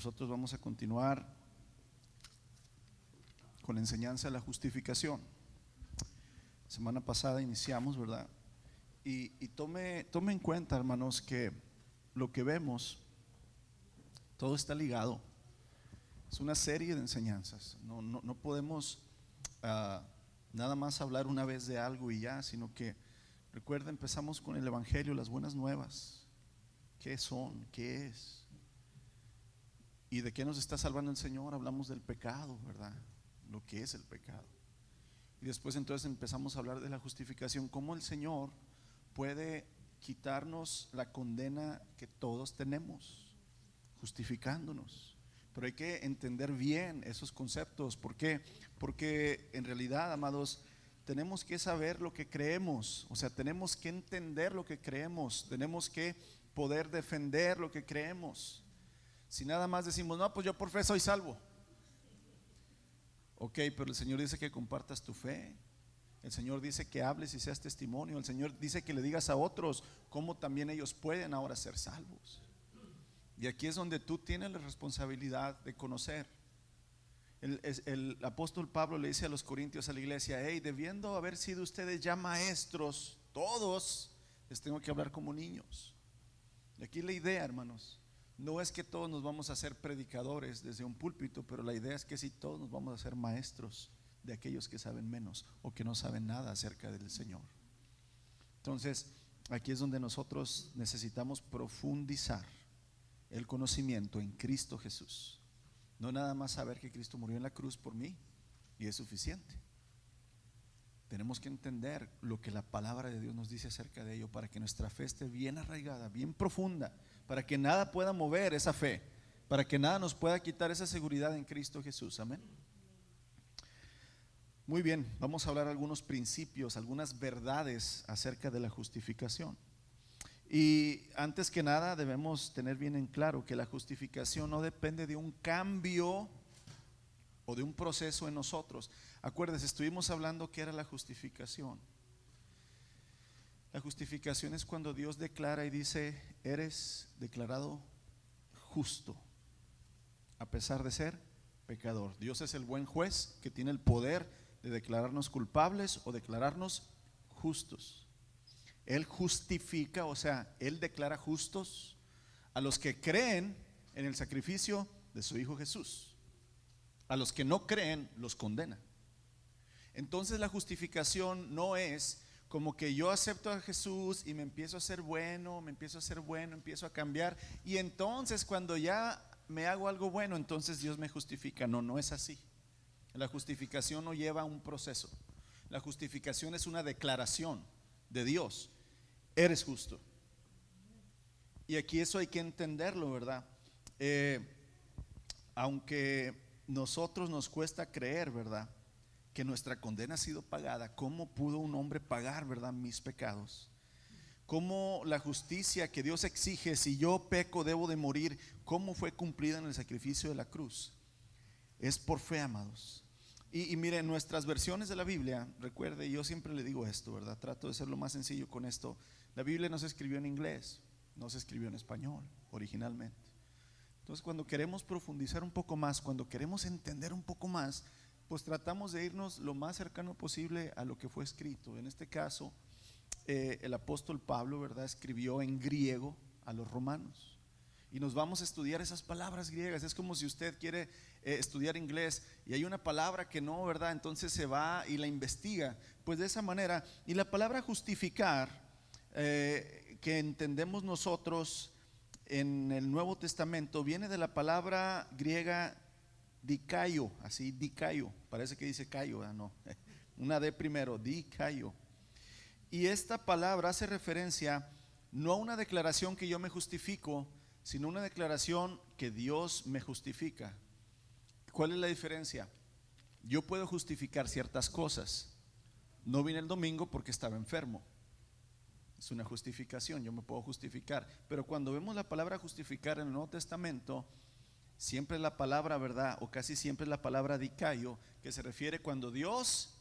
Nosotros vamos a continuar con la enseñanza de la justificación. Semana pasada iniciamos, ¿verdad? Y tome en cuenta, hermanos, que lo que vemos, todo está ligado. Es una serie de enseñanzas. No podemos nada más hablar una vez de algo y ya, sino que, recuerda, empezamos con el Evangelio, las buenas nuevas. ¿Qué son? ¿Qué es? ¿Y de qué nos está salvando el Señor? Hablamos del pecado, ¿verdad? Lo que es el pecado. Y después entonces empezamos a hablar de la justificación, cómo el Señor puede quitarnos la condena que todos tenemos, justificándonos. Pero hay que entender bien esos conceptos. ¿Por qué? Porque en realidad, amados, tenemos que saber lo que creemos. O sea, tenemos que entender lo que creemos. Tenemos que poder defender lo que creemos. Si nada más decimos, no, pues yo por fe soy salvo. Ok, pero el Señor dice que compartas tu fe. El Señor dice que hables y seas testimonio. El Señor dice que le digas a otros cómo también ellos pueden ahora ser salvos. Y aquí es donde tú tienes la responsabilidad de conocer. El apóstol Pablo le dice a los corintios, a la iglesia: hey, debiendo haber sido ustedes ya maestros, todos les tengo que hablar como niños. Y aquí la idea, hermanos, no es que todos nos vamos a hacer predicadores desde un púlpito, pero la idea es que sí, todos nos vamos a hacer maestros de aquellos que saben menos o que no saben nada acerca del Señor. Entonces, aquí es donde nosotros necesitamos profundizar el conocimiento en Cristo Jesús. No nada más saber que Cristo murió en la cruz por mí y es suficiente. Tenemos que entender lo que la palabra de Dios nos dice acerca de ello, para que nuestra fe esté bien arraigada, bien profunda, para que nada pueda mover esa fe, para que nada nos pueda quitar esa seguridad en Cristo Jesús. Amén. Muy bien, vamos a hablar algunos principios, algunas verdades acerca de la justificación. Y antes que nada debemos tener bien en claro que la justificación no depende de un cambio o de un proceso en nosotros. Acuérdense, estuvimos hablando que era la justificación. La justificación es cuando Dios declara y dice: eres declarado justo a pesar de ser pecador. Dios es el buen juez que tiene el poder de declararnos culpables o declararnos justos. Él justifica, o sea, Él declara justos a los que creen en el sacrificio de su Hijo Jesús. A los que no creen los condena. Entonces la justificación no es como que yo acepto a Jesús y me empiezo a ser bueno, empiezo a cambiar, y entonces cuando ya me hago algo bueno, entonces Dios me justifica. No, no es así. La justificación no lleva un proceso. La justificación es una declaración de Dios: eres justo. Y aquí eso hay que entenderlo, ¿verdad? Aunque nosotros nos cuesta creer, ¿verdad?, que nuestra condena ha sido pagada. ¿Cómo pudo un hombre pagar, verdad, mis pecados? ¿Cómo la justicia que Dios exige, si yo peco debo de morir, cómo fue cumplida en el sacrificio de la cruz? Es por fe, amados. Y miren, nuestras versiones de la Biblia, recuerde, yo siempre le digo esto, ¿verdad? Trato de ser lo más sencillo con esto. La Biblia no se escribió en inglés, no se escribió en español originalmente. Entonces, cuando queremos profundizar un poco más, cuando queremos entender un poco más, pues tratamos de irnos lo más cercano posible a lo que fue escrito. En este caso, el apóstol Pablo, ¿verdad?, escribió en griego a los romanos. Y nos vamos a estudiar esas palabras griegas. Es como si usted quiere estudiar inglés y hay una palabra que no, ¿verdad? Entonces se va y la investiga. Pues de esa manera. Y la palabra justificar, que entendemos nosotros en el Nuevo Testamento, viene de la palabra griega dikaio, así, dikaio, parece que dice cayo, no, una D primero, dikaio. Y esta palabra hace referencia no a una declaración que yo me justifico, sino una declaración que Dios me justifica. ¿Cuál es la diferencia? Yo puedo justificar ciertas cosas. No vine el domingo porque estaba enfermo. Es una justificación, yo me puedo justificar. Pero cuando vemos la palabra justificar en el Nuevo Testamento, siempre es la palabra, ¿verdad?, o casi siempre es la palabra dikaio, que se refiere cuando Dios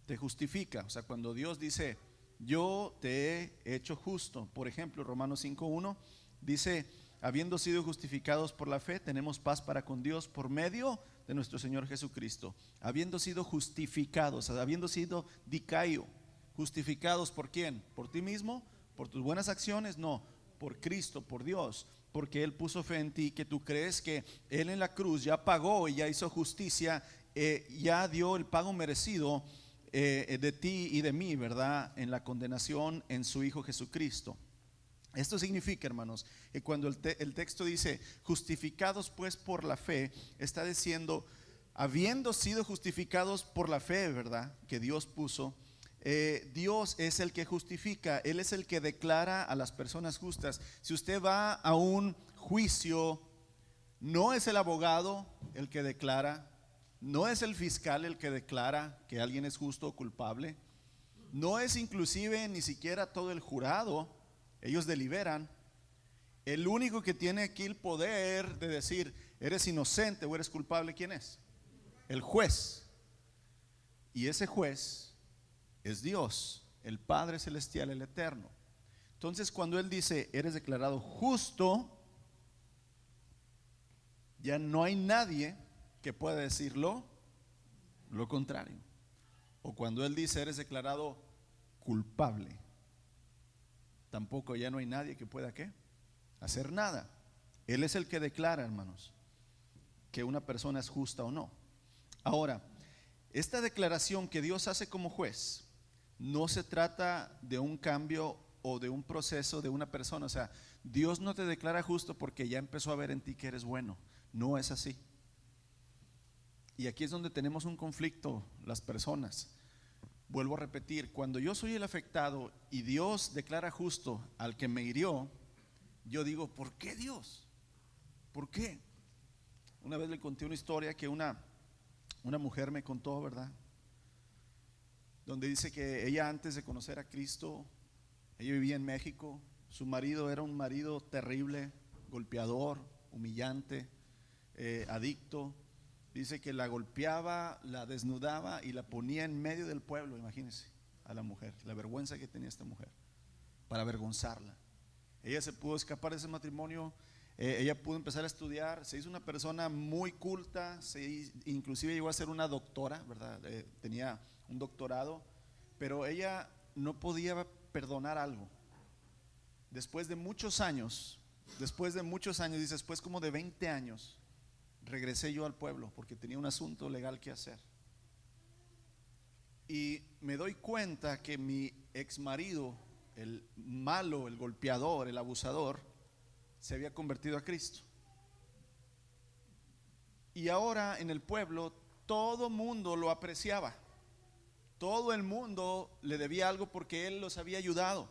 te justifica. O sea, cuando Dios dice: yo te he hecho justo. Por ejemplo, Romanos 5:1 dice: habiendo sido justificados por la fe, tenemos paz para con Dios por medio de nuestro Señor Jesucristo. Habiendo sido justificados, habiendo sido dicaio, justificados ¿por quién? ¿Por ti mismo? ¿Por tus buenas acciones? No, por Cristo, por Dios, porque Él puso fe en ti, que tú crees que Él en la cruz ya pagó y ya hizo justicia, ya dio el pago merecido de ti y de mí, ¿verdad? En la condenación en su Hijo Jesucristo. Esto significa, hermanos, que cuando el texto dice justificados pues por la fe, está diciendo habiendo sido justificados por la fe, ¿verdad? Que Dios puso. Dios es el que justifica, Él es el que declara a las personas justas. Si usted va a un juicio, no es el abogado el que declara, no es el fiscal el que declara que alguien es justo o culpable, no es inclusive ni siquiera todo el jurado. Ellos deliberan. El único que tiene aquí el poder de decir eres inocente o eres culpable, ¿quién es? El juez. Y ese juez es Dios, el Padre Celestial, el Eterno. Entonces cuando Él dice eres declarado justo, ya no hay nadie que pueda decirlo lo contrario. O cuando Él dice eres declarado culpable, tampoco ya no hay nadie que pueda ¿qué? Hacer nada. Él es el que declara, hermanos, que una persona es justa o no. Ahora, esta declaración que Dios hace como juez no se trata de un cambio o de un proceso de una persona. O sea, Dios no te declara justo porque ya empezó a ver en ti que eres bueno. No es así. Y aquí es donde tenemos un conflicto las personas. Vuelvo a repetir, cuando yo soy el afectado y Dios declara justo al que me hirió, yo digo, ¿por qué Dios? ¿Por qué? Una vez le conté una historia que una mujer me contó, ¿verdad? Donde dice que ella antes de conocer a Cristo, ella vivía en México, su marido era un marido terrible, golpeador, humillante, adicto. Dice que la golpeaba, la desnudaba y la ponía en medio del pueblo, imagínense, a la mujer, la vergüenza que tenía esta mujer, para avergonzarla. Ella se pudo escapar de ese matrimonio, ella pudo empezar a estudiar, se hizo una persona muy culta, inclusive llegó a ser una doctora, ¿verdad? Tenía un doctorado, pero ella no podía perdonar algo. Después de muchos años, dice, después como de 20 años, regresé yo al pueblo porque tenía un asunto legal que hacer. Y me doy cuenta que mi ex marido, el malo, el golpeador, el abusador, se había convertido a Cristo. Y ahora en el pueblo todo mundo lo apreciaba. Todo el mundo le debía algo porque él los había ayudado.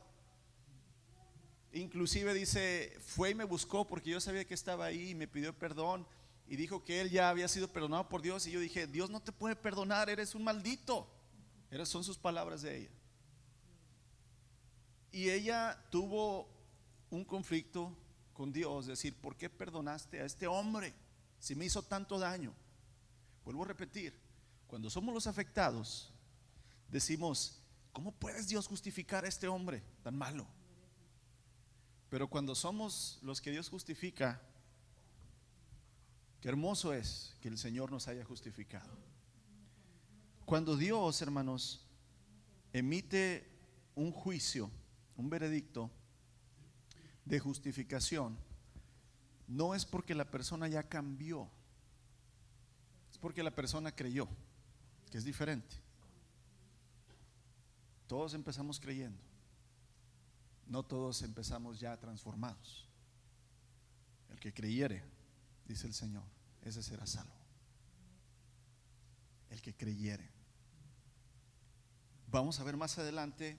Inclusive dice, fue y me buscó porque yo sabía que estaba ahí y me pidió perdón. Y dijo que él ya había sido perdonado por Dios. Y yo dije, Dios no te puede perdonar, eres un maldito. Esas son sus palabras de ella. Y ella tuvo un conflicto con Dios, decir, ¿por qué perdonaste a este hombre si me hizo tanto daño? Vuelvo a repetir, cuando somos los afectados, decimos, ¿cómo puedes Dios justificar a este hombre tan malo? Pero cuando somos los que Dios justifica, qué hermoso es que el Señor nos haya justificado. Cuando Dios, hermanos, emite un juicio, un veredicto de justificación, no es porque la persona ya cambió, es porque la persona creyó, que es diferente. Todos empezamos creyendo, no todos empezamos ya transformados. El que creyere, dice el Señor, ese será salvo. El que creyere. Vamos a ver más adelante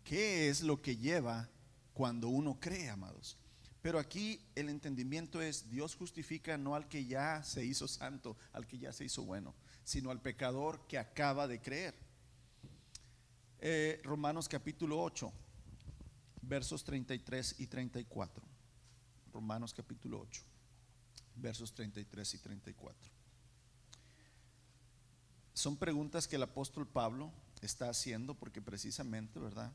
qué es lo que lleva cuando uno cree, amados. Pero aquí el entendimiento es, Dios justifica no al que ya se hizo santo, al que ya se hizo bueno, sino al pecador que acaba de creer. Romanos capítulo 8, versos 33 y 34. Romanos capítulo 8, versos 33 y 34. Son preguntas que el apóstol Pablo está haciendo porque precisamente, ¿verdad?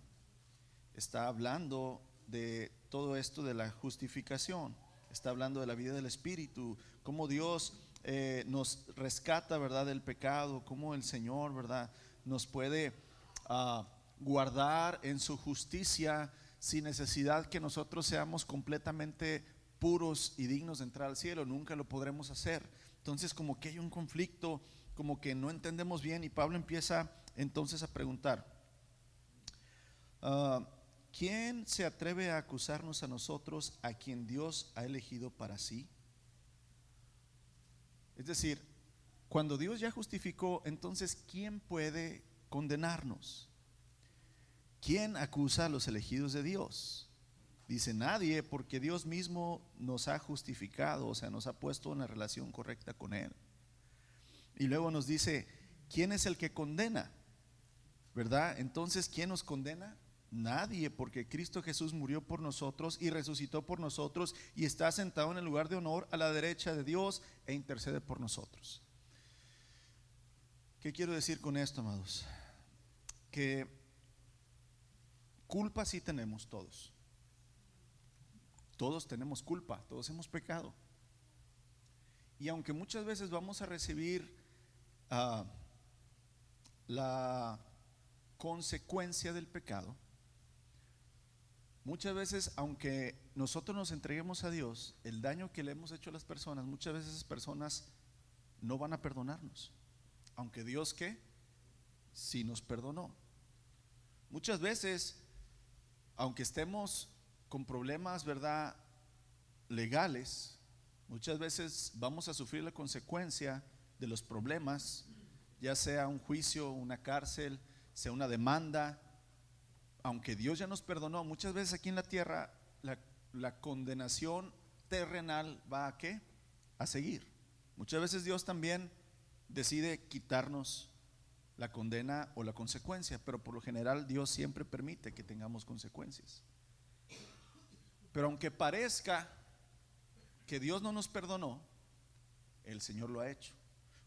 Está hablando de todo esto de la justificación. Está hablando de la vida del Espíritu, cómo Dios nos rescata, ¿verdad?, del pecado, cómo el Señor, ¿verdad?, nos puede guardar en su justicia sin necesidad que nosotros seamos completamente puros y dignos de entrar al cielo. Nunca lo podremos hacer. Entonces como que hay un conflicto, como que no entendemos bien, y Pablo empieza entonces a preguntar, ¿quién se atreve a acusarnos a nosotros, a quien Dios ha elegido para sí? Es decir, cuando Dios ya justificó, entonces ¿quién puede condenarnos? ¿Quién acusa a los elegidos de Dios? Dice nadie, porque Dios mismo nos ha justificado, o sea, nos ha puesto en la relación correcta con Él. Y luego nos dice, ¿quién es el que condena? ¿Verdad? Entonces, ¿quién nos condena? Nadie, porque Cristo Jesús murió por nosotros y resucitó por nosotros y está sentado en el lugar de honor a la derecha de Dios e intercede por nosotros. ¿Qué quiero decir con esto, amados? Que culpa sí tenemos todos. Todos tenemos culpa, todos hemos pecado. Y aunque muchas veces vamos a recibir la consecuencia del pecado, muchas veces, aunque nosotros nos entreguemos a Dios, el daño que le hemos hecho a las personas, muchas veces esas personas no van a perdonarnos. Aunque Dios, ¿qué? Sí nos perdonó. Muchas veces, aunque estemos con problemas, ¿verdad?, legales, muchas veces vamos a sufrir la consecuencia de los problemas, ya sea un juicio, una cárcel, sea una demanda. Aunque Dios ya nos perdonó, muchas veces aquí en la tierra la condenación terrenal va a ¿qué? A seguir. Muchas veces Dios también decide quitarnos la condena o la consecuencia, pero por lo general Dios siempre permite que tengamos consecuencias. Pero aunque parezca que Dios no nos perdonó, el Señor lo ha hecho.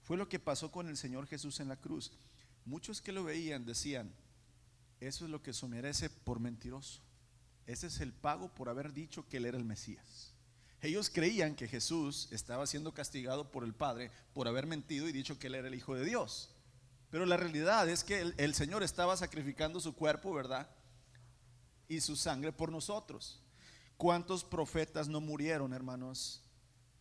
Fue lo que pasó con el Señor Jesús en la cruz. Muchos que lo veían decían, eso es lo que se merece por mentiroso. Ese es el pago por haber dicho que Él era el Mesías. Ellos creían que Jesús estaba siendo castigado por el Padre por haber mentido y dicho que Él era el Hijo de Dios. Pero la realidad es que el Señor estaba sacrificando su cuerpo, ¿verdad?, y su sangre por nosotros. ¿Cuántos profetas no murieron, hermanos,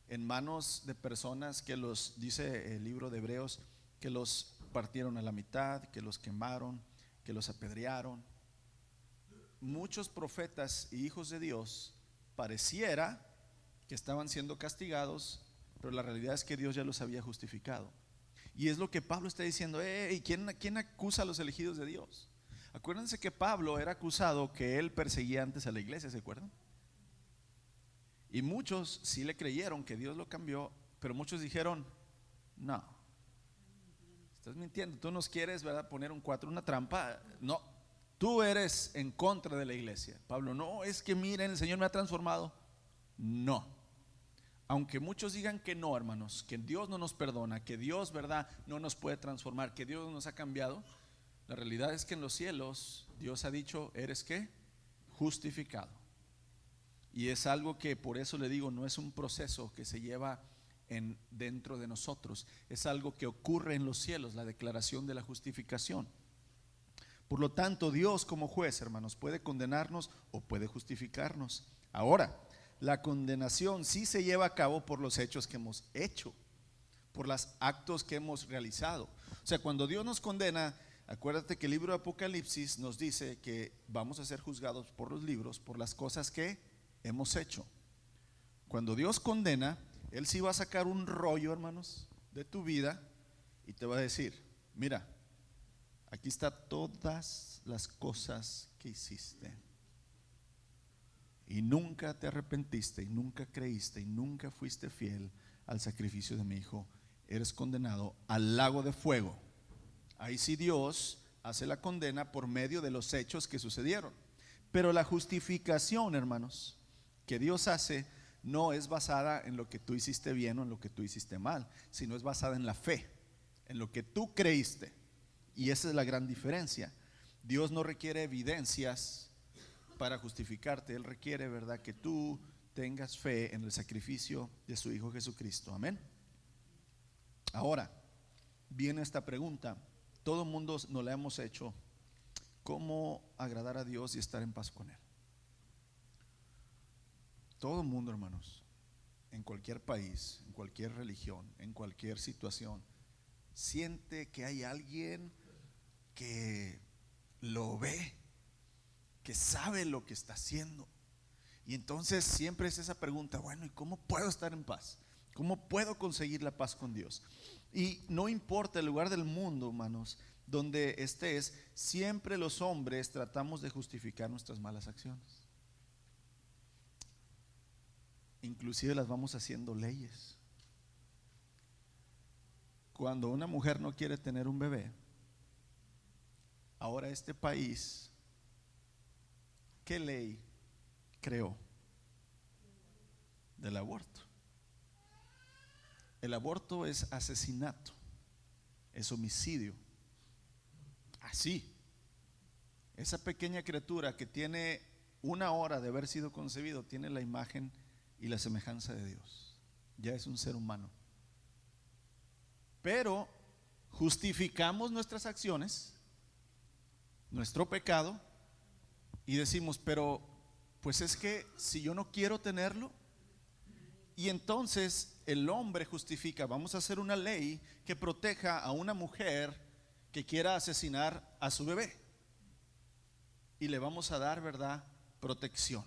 en manos de personas que los, dice el libro de Hebreos, que los partieron a la mitad, que los quemaron, que los apedrearon? Muchos profetas y hijos de Dios pareciera que estaban siendo castigados, pero la realidad es que Dios ya los había justificado. Y es lo que Pablo está diciendo. ¿Quién acusa a los elegidos de Dios? Acuérdense que Pablo era acusado que él perseguía antes a la iglesia, ¿se acuerdan? Y muchos sí le creyeron que Dios lo cambió, pero muchos dijeron, no, estás mintiendo, tú nos quieres, ¿verdad?, poner un 4, una trampa. No, tú eres en contra de la iglesia. Pablo, no, es que miren, el Señor me ha transformado. No, aunque muchos digan que no, hermanos, que Dios no nos perdona, que Dios, ¿verdad?, no nos puede transformar, que Dios nos ha cambiado, la realidad es que en los cielos Dios ha dicho, ¿eres qué? Justificado. Y es algo que, por eso le digo, no es un proceso que se lleva dentro de nosotros, es algo que ocurre en los cielos, la declaración de la justificación. Por lo tanto, Dios como juez, hermanos, puede condenarnos o puede justificarnos. Ahora, la condenación sí se lleva a cabo por los hechos que hemos hecho, por los actos que hemos realizado. O sea, cuando Dios nos condena, acuérdate que el libro de Apocalipsis nos dice que vamos a ser juzgados por los libros, por las cosas que hemos hecho. Cuando Dios condena, Él sí va a sacar un rollo, hermanos, de tu vida y te va a decir, mira, aquí está todas las cosas que hiciste y nunca te arrepentiste y nunca creíste y nunca fuiste fiel al sacrificio de mi hijo. Eres condenado al lago de fuego. Ahí sí Dios hace la condena por medio de los hechos que sucedieron. Pero la justificación, hermanos, que Dios hace no es basada en lo que tú hiciste bien o en lo que tú hiciste mal, sino es basada en la fe, en lo que tú creíste. Y esa es la gran diferencia. Dios no requiere evidencias para justificarte, Él requiere, ¿verdad?, que tú tengas fe en el sacrificio de su Hijo Jesucristo. Amén. Ahora viene esta pregunta, todo el mundo nos la hemos hecho: ¿cómo agradar a Dios y estar en paz con Él? Todo el mundo, hermanos, en cualquier país, en cualquier religión, en cualquier situación, siente que hay alguien que lo ve, que sabe lo que está haciendo. Y entonces siempre es esa pregunta: bueno, ¿y cómo puedo estar en paz? ¿Cómo puedo conseguir la paz con Dios? Y no importa el lugar del mundo, hermanos, donde estés, siempre los hombres tratamos de justificar nuestras malas acciones. Inclusive las vamos haciendo leyes. Cuando una mujer no quiere tener un bebé, ahora este país, ¿qué ley creó? Del aborto. El aborto es asesinato, es homicidio. Así, esa pequeña criatura que tiene 1 hora de haber sido concebido tiene la imagen y la semejanza de Dios. Ya es un ser humano. Pero justificamos nuestras acciones, nuestro pecado, y decimos: pero pues es que si yo no quiero tenerlo. Y entonces el hombre justifica: vamos a hacer una ley que proteja a una mujer que quiera asesinar a su bebé, y le vamos a dar, ¿verdad?, protección.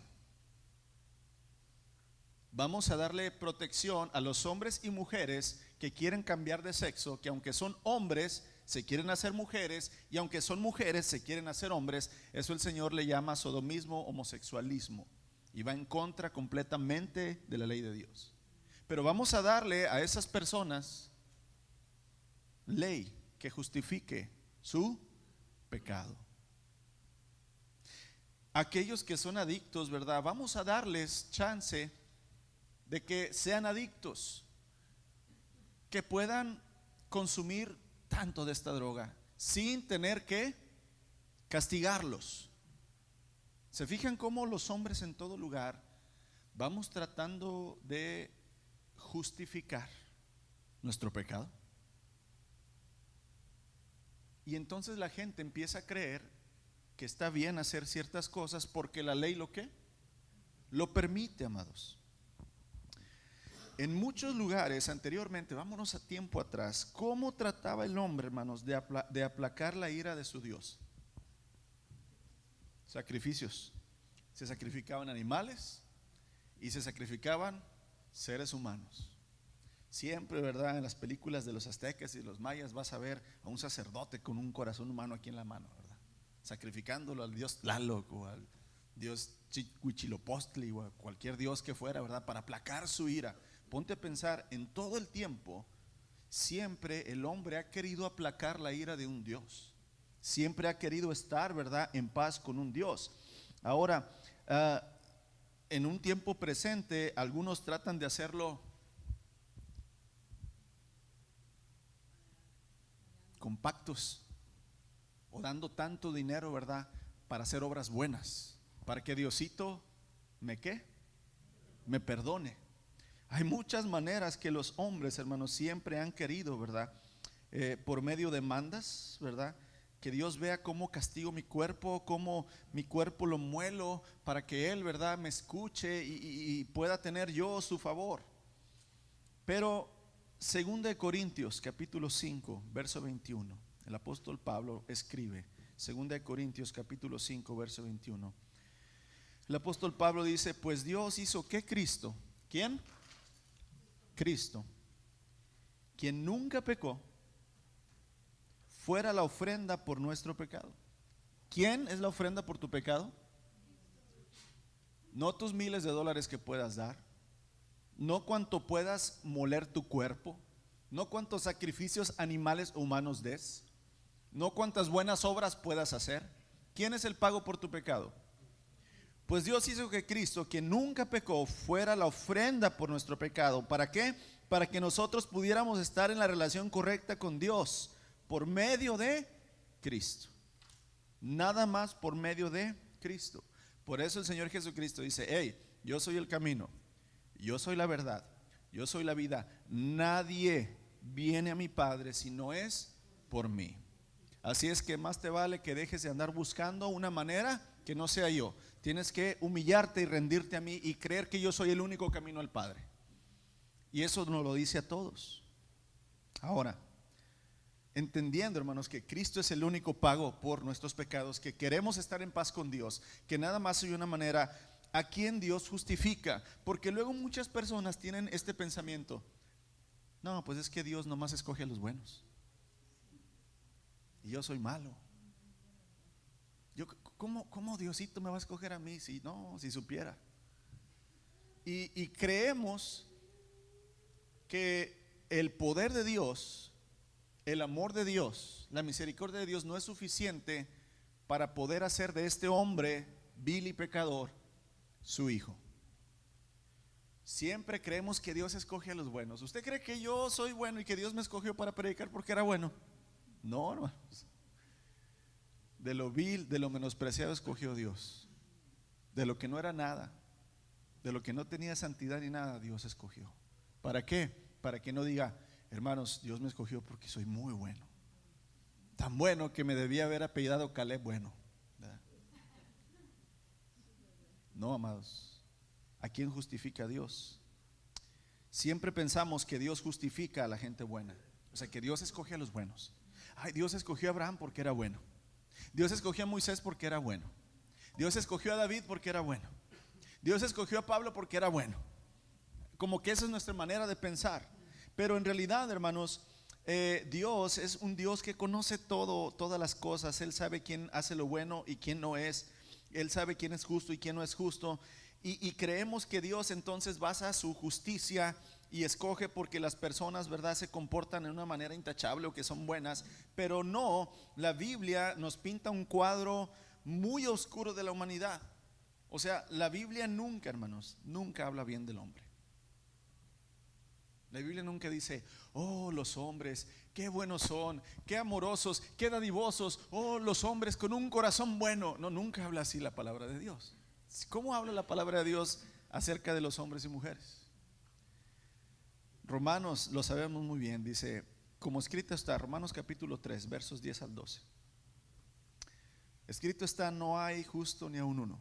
Vamos a darle protección a los hombres y mujeres que quieren cambiar de sexo, que aunque son hombres se quieren hacer mujeres, y aunque son mujeres se quieren hacer hombres. Eso el Señor le llama sodomismo, homosexualismo, y va en contra completamente de la ley de Dios. Pero vamos a darle a esas personas ley que justifique su pecado. Aquellos que son adictos, ¿verdad?, vamos a darles chance de que sean adictos, que puedan consumir tanto de esta droga sin tener que castigarlos. ¿Se fijan cómo los hombres en todo lugar vamos tratando de justificar nuestro pecado? Y entonces la gente empieza a creer que está bien hacer ciertas cosas porque la ley lo permite, amados. En muchos lugares anteriormente, vámonos a tiempo atrás, ¿cómo trataba el hombre, hermanos, de aplacar la ira de su Dios? Sacrificios. Se sacrificaban animales y se sacrificaban seres humanos. Siempre, ¿verdad?, en las películas de los aztecas y los mayas vas a ver a un sacerdote con un corazón humano aquí en la mano, ¿verdad?, sacrificándolo al dios Tlaloc o al dios Huitzilopochtli o a cualquier dios que fuera, ¿verdad?, para aplacar su ira. Ponte a pensar, en todo el tiempo siempre el hombre ha querido aplacar la ira de un Dios. Siempre ha querido estar, ¿verdad?, en paz con un Dios. Ahora, en un tiempo presente, algunos tratan de hacerlo con pactos o dando tanto dinero, ¿verdad?, para hacer obras buenas, para que Diosito me perdone. Hay muchas maneras que los hombres, hermanos, siempre han querido, ¿verdad?, por medio de mandas, ¿verdad?, que Dios vea cómo castigo mi cuerpo, cómo mi cuerpo lo muelo, para que Él, ¿verdad?, me escuche y pueda tener yo su favor. Pero 2 Corintios capítulo 5 verso 21, el apóstol Pablo escribe, 2 Corintios capítulo 5 verso 21. El apóstol Pablo dice: pues Dios hizo que Cristo, ¿quién? Cristo, quien nunca pecó, fuera la ofrenda por nuestro pecado. ¿Quién es la ofrenda por tu pecado? No tus miles de dólares que puedas dar, no cuánto puedas moler tu cuerpo, no cuántos sacrificios animales o humanos des, no cuántas buenas obras puedas hacer. ¿Quién es el pago por tu pecado? Pues Dios hizo que Cristo, quien nunca pecó, fuera la ofrenda por nuestro pecado. ¿Para qué? Para que nosotros pudiéramos estar en la relación correcta con Dios por medio de Cristo. Nada más por medio de Cristo. Por eso el Señor Jesucristo dice: hey, yo soy el camino, yo soy la verdad, yo soy la vida. Nadie viene a mi Padre si no es por mí. Así es que más te vale que dejes de andar buscando una manera que no sea yo. Tienes que humillarte y rendirte a mí y creer que yo soy el único camino al Padre. Y eso nos lo dice a todos. Ahora, entendiendo, hermanos, que Cristo es el único pago por nuestros pecados, que queremos estar en paz con Dios, que nada más hay una manera, a quien Dios justifica. Porque luego muchas personas tienen este pensamiento: no, pues es que Dios nomás escoge a los buenos y yo soy malo. ¿Cómo Diosito me va a escoger a mí? Si no, si supiera. Y creemos que el poder de Dios, el amor de Dios, la misericordia de Dios no es suficiente para poder hacer de este hombre vil y pecador su hijo. Siempre creemos que Dios escoge a los buenos. ¿Usted cree que yo soy bueno y que Dios me escogió para predicar porque era bueno? No, hermanos. De lo vil, de lo menospreciado escogió Dios. De lo que no era nada, de lo que no tenía santidad ni nada, Dios escogió. ¿Para qué? Para que no diga: hermanos, Dios me escogió porque soy muy bueno, tan bueno que me debía haber apellidado Caleb bueno. ¿Verdad? No, amados. ¿A quién justifica Dios? Siempre pensamos que Dios justifica a la gente buena, o sea, que Dios escoge a los buenos. Ay, Dios escogió a Abraham porque era bueno. Dios escogió a Moisés porque era bueno. Dios escogió a David porque era bueno. Dios escogió a Pablo porque era bueno. Como que esa es nuestra manera de pensar. Pero en realidad, hermanos, Dios es un Dios que conoce todo, todas las cosas. Él sabe quién hace lo bueno y quién no es. Él sabe quién es justo y quién no es justo. Y creemos que Dios entonces basa su justicia y escoge porque las personas, ¿verdad?, se comportan de una manera intachable o que son buenas. Pero no, la Biblia nos pinta un cuadro muy oscuro de la humanidad. O sea, la Biblia nunca, hermanos, nunca habla bien del hombre. La Biblia nunca dice: oh, los hombres, qué buenos son, qué amorosos, qué dadivosos, oh, los hombres con un corazón bueno. No, nunca habla así la palabra de Dios. ¿Cómo habla la palabra de Dios acerca de los hombres y mujeres? Romanos, lo sabemos muy bien, dice, como escrito está, Romanos capítulo 3, versos 10 al 12. Escrito está: no hay justo ni aun uno.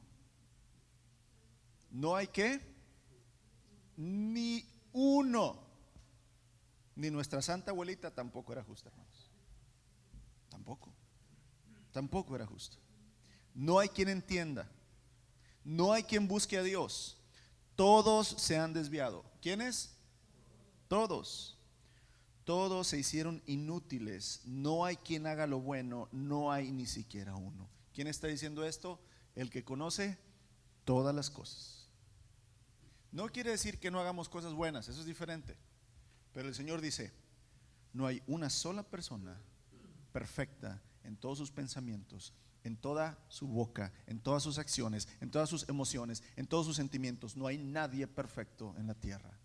No hay ¿qué? Ni uno. Ni nuestra santa abuelita tampoco era justa, hermanos. Tampoco era justa. No hay quien entienda. No hay quien busque a Dios. Todos se han desviado. ¿Quiénes? Todos se hicieron inútiles. No hay quien haga lo bueno. No hay ni siquiera uno. ¿Quién está diciendo esto? El que conoce todas las cosas. No quiere decir que no hagamos cosas buenas, eso es diferente. Pero el Señor dice: no hay una sola persona perfecta en todos sus pensamientos, en toda su boca, en todas sus acciones, en todas sus emociones, en todos sus sentimientos. No hay nadie perfecto en la tierra.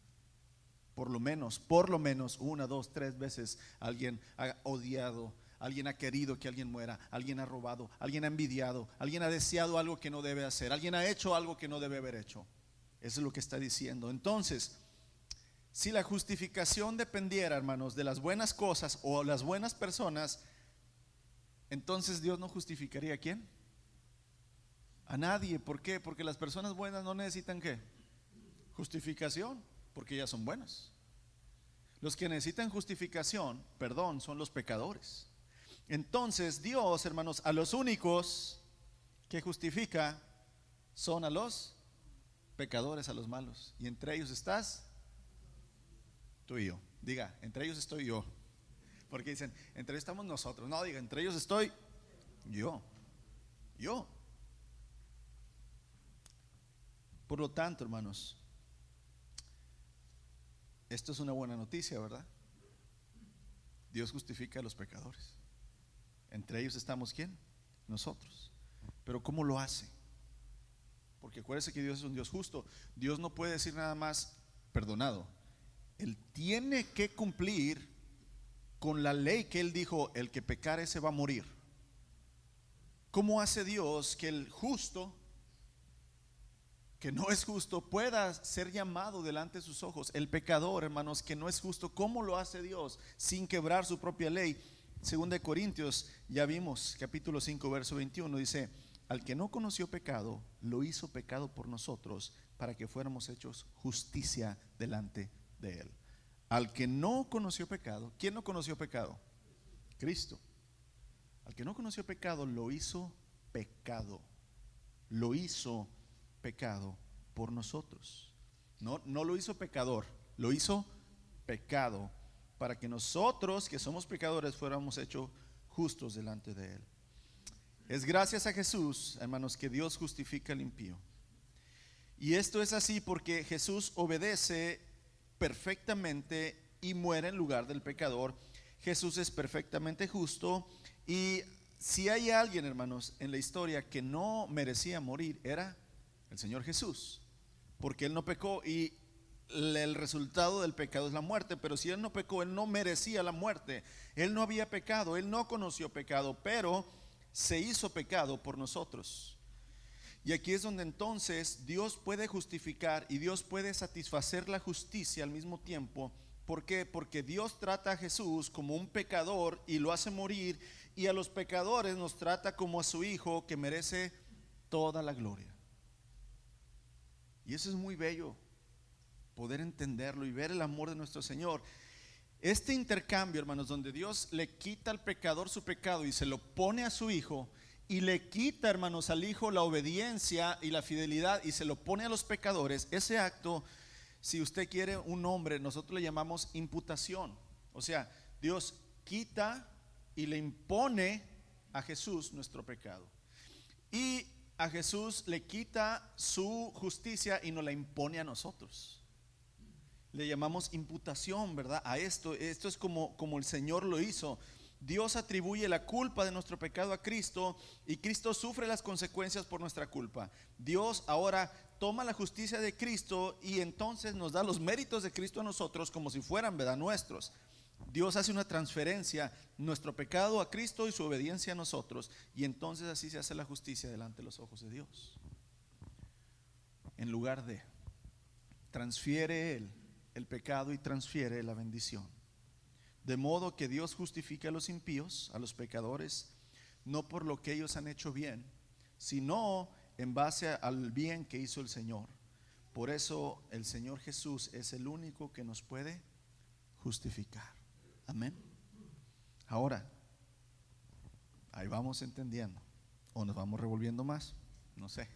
Por lo menos 1, 2, 3 veces alguien ha odiado, alguien ha querido que alguien muera, alguien ha robado, alguien ha envidiado, alguien ha deseado algo que no debe hacer, alguien ha hecho algo que no debe haber hecho. Eso es lo que está diciendo. Entonces, si la justificación dependiera, hermanos, de las buenas cosas o las buenas personas, entonces Dios no justificaría ¿a quién? A nadie. ¿Por qué? Porque las personas buenas no necesitan ¿qué? Justificación, porque ya son buenas. Los que necesitan justificación, perdón, son los pecadores. Entonces Dios, hermanos, a los únicos que justifica son a los pecadores, a los malos. Y entre ellos estás tú y yo. Diga, entre ellos estoy yo. Porque dicen, entre ellos estamos nosotros. No, diga, entre ellos estoy yo. Por lo tanto, hermanos, esto es una buena noticia, ¿verdad? Dios justifica a los pecadores. Entre ellos estamos ¿quién? Nosotros. Pero ¿cómo lo hace? Porque acuérdense que Dios es un Dios justo. Dios no puede decir nada más perdonado. Él tiene que cumplir con la ley que Él dijo: el que pecare se va a morir. ¿Cómo hace Dios que el justo que no es justo, pueda ser llamado delante de sus ojos. El pecador, hermanos, que no es justo, ¿cómo lo hace Dios? Sin quebrar su propia ley. Según de Corintios, ya vimos, capítulo 5, verso 21, dice: al que no conoció pecado, lo hizo pecado por nosotros, para que fuéramos hechos justicia delante de él. Al que no conoció pecado, ¿quién no conoció pecado? Cristo. Al que no conoció pecado, lo hizo pecado. Lo hizo pecado por nosotros. No lo hizo pecador, lo hizo pecado, para que nosotros, que somos pecadores, fuéramos hechos justos delante de él. Es gracias a Jesús, hermanos, que Dios justifica al impío. Y esto es así porque Jesús obedece perfectamente y muere en lugar del pecador. Jesús es perfectamente justo, y si hay alguien, hermanos, en la historia que no merecía morir, era el Señor Jesús, porque Él no pecó, y el resultado del pecado es la muerte. Pero si Él no pecó, Él no merecía la muerte. Él no había pecado, Él no conoció pecado, pero se hizo pecado por nosotros. Y aquí es donde entonces Dios puede justificar y Dios puede satisfacer la justicia al mismo tiempo. ¿Por qué? Porque Dios trata a Jesús como un pecador y lo hace morir, y a los pecadores nos trata como a su Hijo, que merece toda la gloria. Y eso es muy bello, poder entenderlo y ver el amor de nuestro Señor. Este intercambio, hermanos, donde Dios le quita al pecador su pecado y se lo pone a su Hijo, y le quita, hermanos, al Hijo la obediencia y la fidelidad y se lo pone a los pecadores. Ese acto, si usted quiere un nombre, nosotros le llamamos imputación. O sea, Dios quita y le impone a Jesús nuestro pecado, y a Jesús le quita su justicia y nos la impone a nosotros. Le llamamos imputación, ¿verdad? A esto es como el Señor lo hizo. Dios atribuye la culpa de nuestro pecado a Cristo, y Cristo sufre las consecuencias por nuestra culpa. Dios ahora toma la justicia de Cristo y entonces nos da los méritos de Cristo a nosotros, como si fueran, ¿verdad?, nuestros. Dios hace una transferencia, nuestro pecado a Cristo y su obediencia a nosotros, y entonces así se hace la justicia delante de los ojos de Dios. En lugar de, transfiere Él el pecado y transfiere la bendición. De modo que Dios justifica a los impíos, a los pecadores, no por lo que ellos han hecho bien, sino en base al bien que hizo el Señor. Por eso el Señor Jesús es el único que nos puede justificar. Amén. Ahora, ahí vamos entendiendo, o nos vamos revolviendo más, no sé.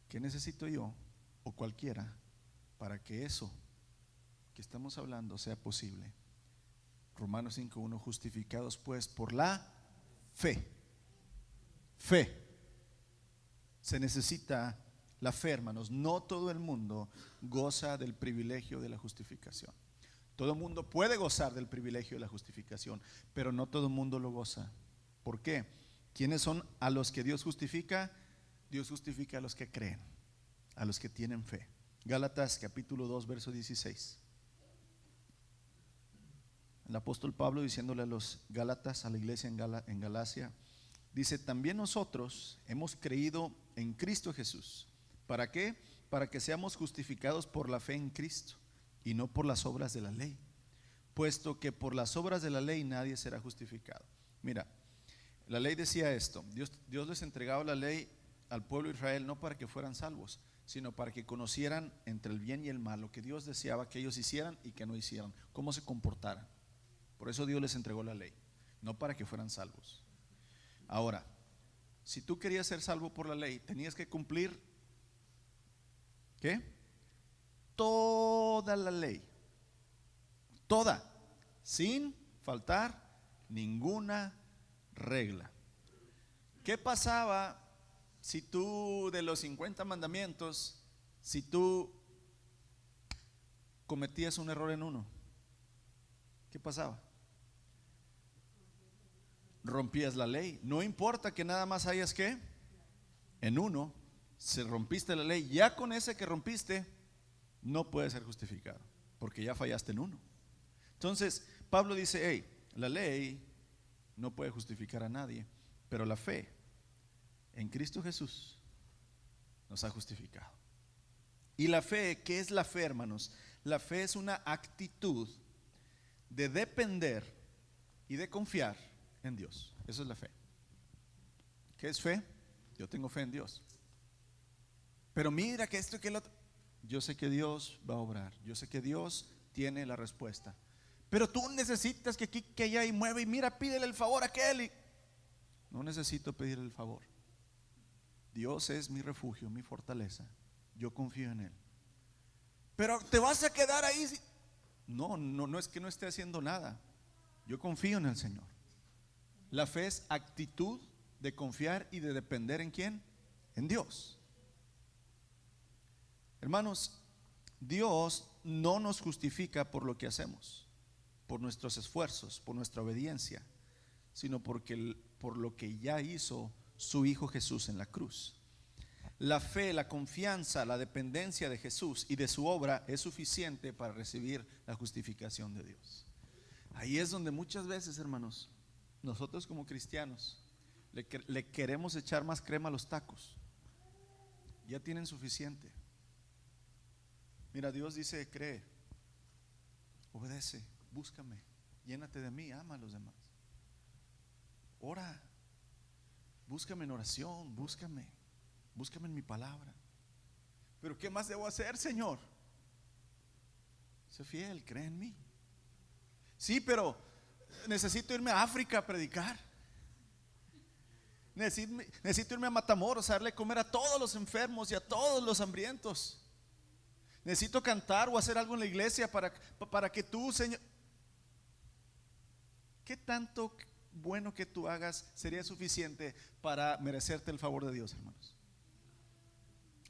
¿Qué necesito yo o cualquiera para que eso que estamos hablando sea posible? Romanos 5:1: justificados pues por la fe. Fe. Se necesita la fe, hermanos. No todo el mundo goza del privilegio de la justificación. Todo el mundo puede gozar del privilegio de la justificación, pero no todo el mundo lo goza. ¿Por qué? ¿Quiénes son a los que Dios justifica? Dios justifica a los que creen, a los que tienen fe. Gálatas capítulo 2, verso 16. El apóstol Pablo, diciéndole a los Gálatas, a la iglesia en Galacia, dice: también nosotros hemos creído en Cristo Jesús. ¿Para qué? Para que seamos justificados por la fe en Cristo y no por las obras de la ley, puesto que por las obras de la ley nadie será justificado. Mira, la ley decía esto: Dios les entregaba la ley al pueblo de Israel no para que fueran salvos, sino para que conocieran entre el bien y el mal, lo que Dios deseaba que ellos hicieran y que no hicieran, cómo se comportaran. Por eso Dios les entregó la ley, no para que fueran salvos. Ahora, si tú querías ser salvo por la ley, tenías que cumplir ¿qué? Toda la ley, toda, sin faltar ninguna regla. ¿Qué pasaba si tú, de los 50 mandamientos, si tú cometías un error en uno? ¿Qué pasaba? Rompías la ley. No importa que nada más hayas que en uno, si rompiste la ley, ya con ese que rompiste no puedes ser justificado, porque ya fallaste en uno. Entonces Pablo dice: hey, la ley no puede justificar a nadie, pero la fe en Cristo Jesús nos ha justificado. Y la fe, ¿qué es la fe, hermanos? La fe es una actitud de depender y de confiar en Dios. Eso es la fe. ¿Qué es fe? Yo tengo fe en Dios. Pero mira que esto y que el otro. Yo sé que Dios va a obrar. Yo sé que Dios tiene la respuesta. Pero tú necesitas que aquí, que allá y mueve y mira, pídele el favor a aquel. No necesito pedirle el favor. Dios es mi refugio, mi fortaleza. Yo confío en Él. Pero te vas a quedar ahí. No es que no esté haciendo nada. Yo confío en el Señor. La fe es actitud de confiar y de depender ¿en quién? En Dios. Hermanos, Dios no nos justifica por lo que hacemos, por nuestros esfuerzos, por nuestra obediencia, sino por lo que ya hizo su Hijo Jesús en la cruz. La fe, la confianza, la dependencia de Jesús y de su obra es suficiente para recibir la justificación de Dios. Ahí es donde muchas veces, hermanos, nosotros como cristianos le queremos echar más crema a los tacos. Ya tienen suficiente. Mira, Dios dice: cree, obedece, búscame, llénate de mí, ama a los demás. Ora, búscame en oración, búscame en mi palabra. Pero ¿qué más debo hacer, Señor? Sé fiel, cree en mí. Sí, pero necesito irme a África a predicar. Necesito irme a Matamoros a darle comer a todos los enfermos y a todos los hambrientos. Necesito cantar o hacer algo en la iglesia para que tú, Señor. ¿Qué tanto bueno que tú hagas sería suficiente para merecerte el favor de Dios, hermanos?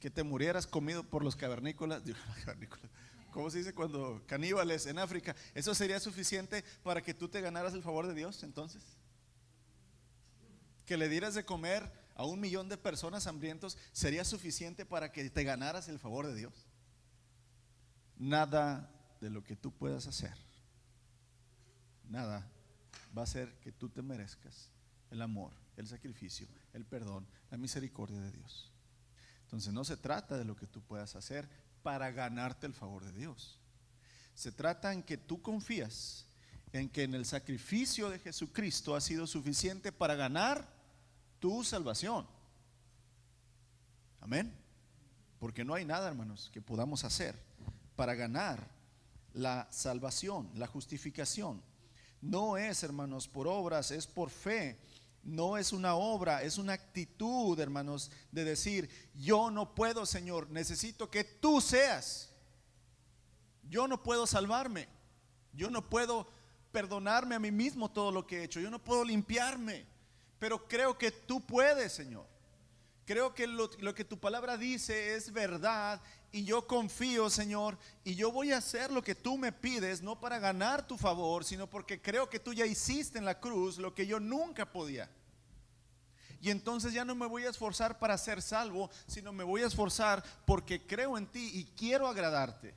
Que te murieras comido por los cavernícolas. ¿Cómo se dice cuando? Caníbales en África. ¿Eso sería suficiente para que tú te ganaras el favor de Dios entonces? Que le dieras de comer a 1 millón de personas hambrientos sería suficiente para que te ganaras el favor de Dios. Nada de lo que tú puedas hacer, nada va a hacer que tú te merezcas el amor, el sacrificio, el perdón, la misericordia de Dios. Entonces no se trata de lo que tú puedas hacer para ganarte el favor de Dios. Se trata en que tú confías en que en el sacrificio de Jesucristo ha sido suficiente para ganar tu salvación. Amén. Porque no hay nada, hermanos, que podamos hacer para ganar la salvación, la justificación. No es, hermanos, por obras, es por fe. No es una obra, es una actitud, hermanos, de decir: yo no puedo, Señor, necesito que tú seas. Yo no puedo salvarme. Yo no puedo perdonarme a mí mismo todo lo que he hecho. Yo no puedo limpiarme. Pero creo que tú puedes, Señor. Creo que lo que tu palabra dice es verdad. Y yo confío, Señor, y yo voy a hacer lo que tú me pides, no para ganar tu favor, sino porque creo que tú ya hiciste en la cruz lo que yo nunca podía. Y entonces ya no me voy a esforzar para ser salvo, sino me voy a esforzar porque creo en ti y quiero agradarte.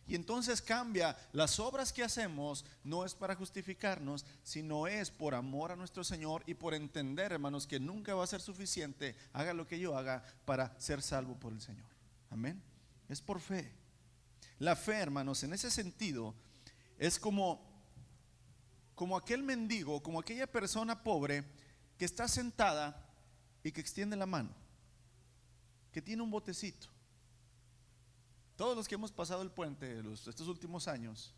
Y entonces cambia, las obras que hacemos no es para justificarnos, sino es por amor a nuestro Señor y por entender, hermanos, que nunca va a ser suficiente, haga lo que yo haga, para ser salvo por el Señor. Amén. Es por fe. La fe, hermanos, en ese sentido es como aquel mendigo, como aquella persona pobre que está sentada y que extiende la mano, que tiene un botecito. Todos los que hemos pasado el puente estos últimos años,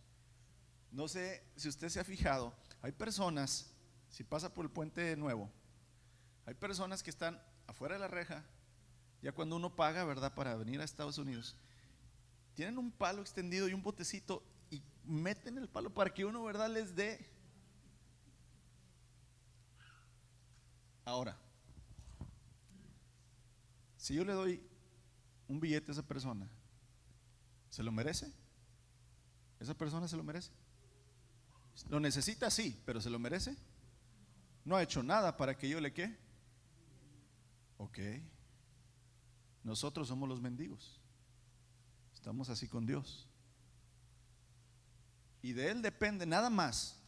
no sé si usted se ha fijado, hay personas, si pasa por el puente nuevo, hay personas que están afuera de la reja, ya cuando uno paga, ¿verdad?, para venir a Estados Unidos, tienen un palo extendido y un botecito y meten el palo para que uno, ¿verdad?, les dé. Ahora, si yo le doy un billete a esa persona, ¿se lo merece? ¿Esa persona se lo merece? ¿Lo necesita? Sí, pero ¿se lo merece? No ha hecho nada para que yo le ¿qué? Ok. Nosotros somos los mendigos. Estamos así con Dios. Y de Él depende nada más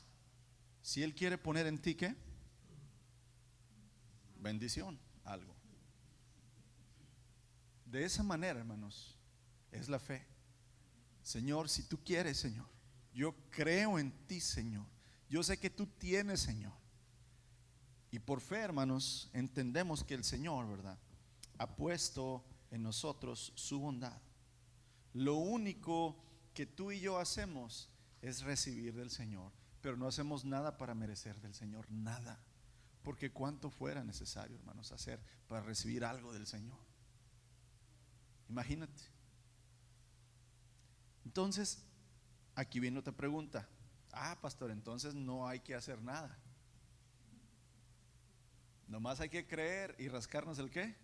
si Él quiere poner en ti ¿qué? Bendición, algo. De esa manera, hermanos, es la fe. Señor, si tú quieres, Señor, yo creo en ti, Señor. Yo sé que tú tienes, Señor. Y por fe, hermanos, entendemos que el Señor, ¿verdad?, ha puesto en nosotros su bondad. Lo único que tú y yo hacemos es recibir del Señor, pero no hacemos nada para merecer del Señor, nada. Porque cuánto fuera necesario, hermanos, hacer para recibir algo del Señor. Imagínate. Entonces, aquí viene otra pregunta. Pastor, entonces no hay que hacer nada. Nomás hay que creer y rascarnos el qué.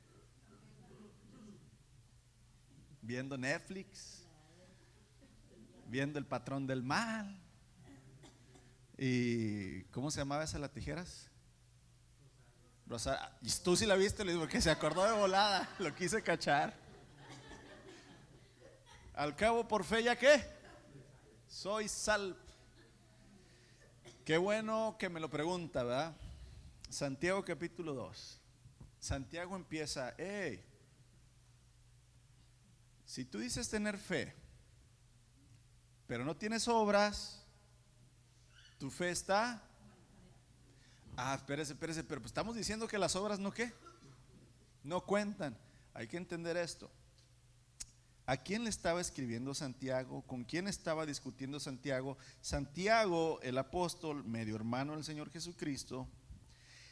Viendo Netflix, viendo El Patrón del Mal. ¿Y cómo se llamaba esa, las tijeras? Rosario. Y tú sí la viste, le digo, porque se acordó de volada. Lo quise cachar. Al cabo, por fe, ¿ya qué? Soy salvo. Qué bueno que me lo pregunta, ¿verdad? Santiago capítulo 2. Santiago empieza: si tú dices tener fe, pero no tienes obras, tu fe está. Espérese, pero pues estamos diciendo que las obras no qué, no cuentan. Hay que entender esto. ¿A quién le estaba escribiendo Santiago? ¿Con quién estaba discutiendo Santiago? Santiago, el apóstol, medio hermano del Señor Jesucristo,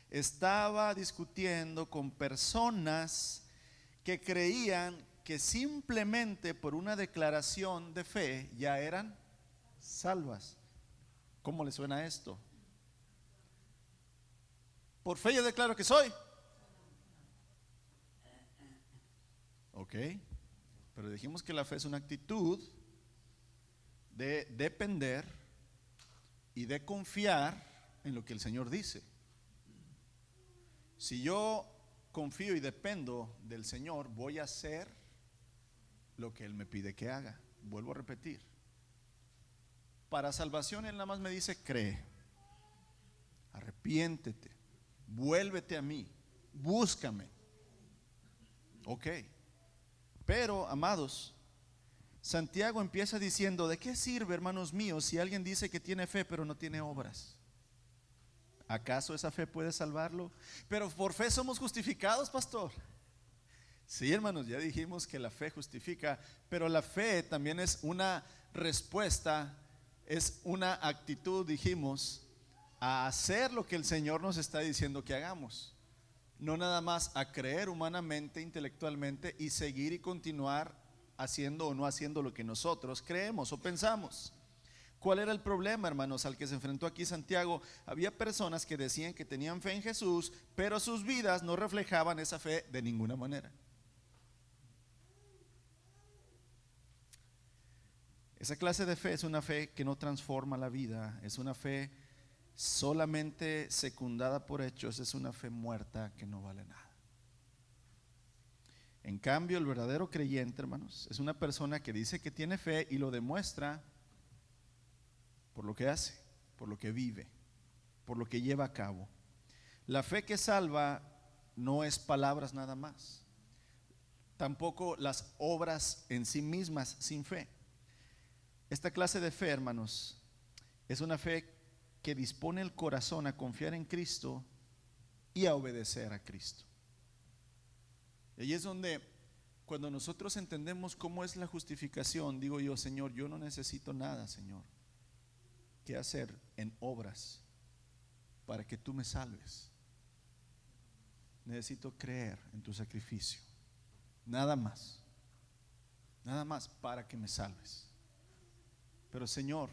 estaba discutiendo con personas que creían que simplemente por una declaración de fe ya eran salvas. ¿Cómo le suena esto? Por fe yo declaro que soy. Ok, pero dijimos que la fe es una actitud de depender y de confiar en lo que el Señor dice. Si yo confío y dependo del Señor, voy a hacer lo que Él me pide que haga. Vuelvo a repetir. Para salvación Él nada más me dice: cree, arrepiéntete, vuélvete a mí, búscame. Ok. Pero, amados, Santiago empieza diciendo: ¿de qué sirve, hermanos míos, si alguien dice que tiene fe pero no tiene obras? ¿Acaso esa fe puede salvarlo? Pero por fe somos justificados, pastor. Sí, hermanos, ya dijimos que la fe justifica, pero la fe también es una respuesta, es una actitud, dijimos, a hacer lo que el Señor nos está diciendo que hagamos. No nada más a creer humanamente, intelectualmente, y seguir y continuar haciendo o no haciendo lo que nosotros creemos o pensamos. ¿Cuál era el problema, hermanos, al que se enfrentó aquí Santiago? Había personas que decían que tenían fe en Jesús, pero sus vidas no reflejaban esa fe de ninguna manera. Esa clase de fe es una fe que no transforma la vida, es una fe solamente secundada por hechos, es una fe muerta que no vale nada. En cambio, el verdadero creyente, hermanos, es una persona que dice que tiene fe y lo demuestra por lo que hace, por lo que vive, por lo que lleva a cabo. La fe que salva no es palabras nada más, tampoco las obras en sí mismas sin fe. Esta clase de fe, hermanos, es una fe que dispone el corazón a confiar en Cristo y a obedecer a Cristo. Y ahí es donde, cuando nosotros entendemos cómo es la justificación, digo yo: Señor, yo no necesito nada, Señor, que hacer en obras para que tú me salves. Necesito creer en tu sacrificio, nada más para que me salves. Pero, Señor,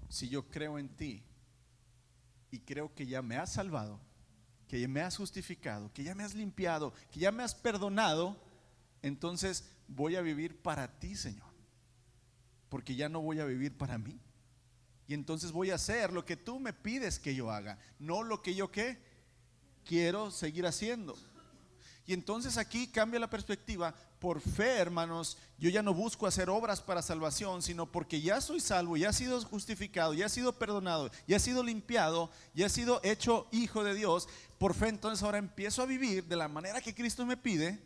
si yo creo en ti y creo que ya me has salvado, que ya me has justificado, que ya me has limpiado, que ya me has perdonado, entonces voy a vivir para ti, Señor, porque ya no voy a vivir para mí. Y entonces voy a hacer lo que tú me pides que yo haga, no lo que yo quiero seguir haciendo. Y entonces aquí cambia la perspectiva. Por fe, hermanos, yo ya no busco hacer obras para salvación, sino porque ya soy salvo, ya he sido justificado, ya he sido perdonado, ya he sido limpiado, ya he sido hecho hijo de Dios. Por fe, entonces ahora empiezo a vivir de la manera que Cristo me pide,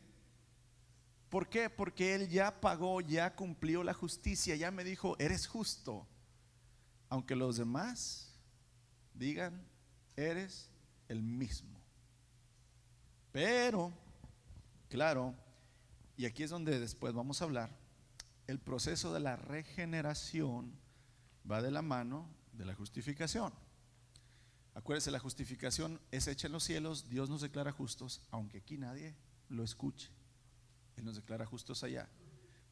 ¿Por qué? Porque Él ya pagó, ya cumplió la justicia, ya me dijo, eres justo. Aunque los demás digan, eres el mismo. Pero, claro, y aquí es donde después vamos a hablar, el proceso de la regeneración va de la mano de la justificación. Acuérdense, la justificación es hecha en los cielos, Dios nos declara justos, aunque aquí nadie lo escuche. Él nos declara justos allá.